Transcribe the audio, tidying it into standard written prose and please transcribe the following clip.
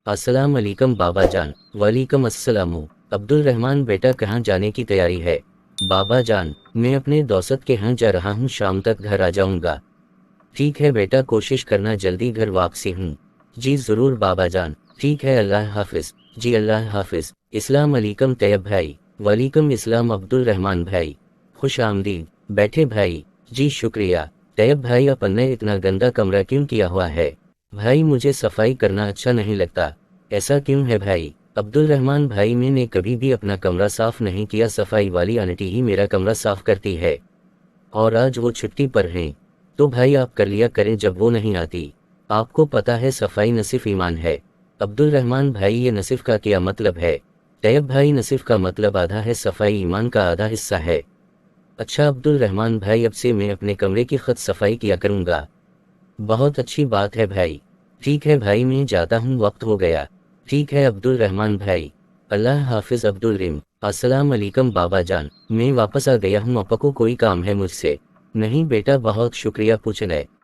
अस्सलाम वालेकुम बाबा जान। वालेकुम अस्सलाम। अब्दुल रहमान बेटा कहाँ जाने की तैयारी है? बाबा जान, मैं अपने दोस्त के यहाँ जा रहा हूँ, शाम तक घर आ जाऊँगा। ठीक है बेटा, कोशिश करना जल्दी घर वापसी हूँ। जी ज़रूर बाबा जान। ठीक है, अल्लाह हाफिज़। जी अल्लाह हाफिज़। इस्लाम अलैकुम तैयब भाई। वालेकुम इस्लाम अब्दुल रहमान भाई। खुश आमदीद। बैठे भाई। जी शुक्रिया। तैयब भाई, अपन ने इतना गंदा कमरा क्यों किया हुआ है? भाई मुझे सफाई करना अच्छा नहीं लगता। ऐसा क्यों है भाई? अब्दुल रहमान भाई, मैंने कभी भी अपना कमरा साफ नहीं किया, सफाई वाली आंटी ही मेरा कमरा साफ करती है। और आज वो छुट्टी पर हैं, तो भाई आप कर लिया करें जब वो नहीं आती। आपको पता है सफाई नसीफ ईमान है। अब्दुल रहमान भाई, ये नसीफ का क्या मतलब है? तैयब भाई, नसीफ का मतलब आधा है, सफाई ईमान का आधा हिस्सा है। अच्छा अब्दुल रहमान भाई, अब से मैं अपने कमरे की खुद सफाई किया करूँगा। बहुत अच्छी बात है भाई। ठीक है भाई, मैं जाता हूँ, वक्त हो गया। ठीक है अब्दुल रहमान भाई। अल्लाह हाफिज़ अब्दुल रिम। अस्सलाम वालेकुम बाबा जान, मैं वापस आ गया हूँ, आपको कोई काम है मुझसे? नहीं बेटा, बहुत शुक्रिया पूछने।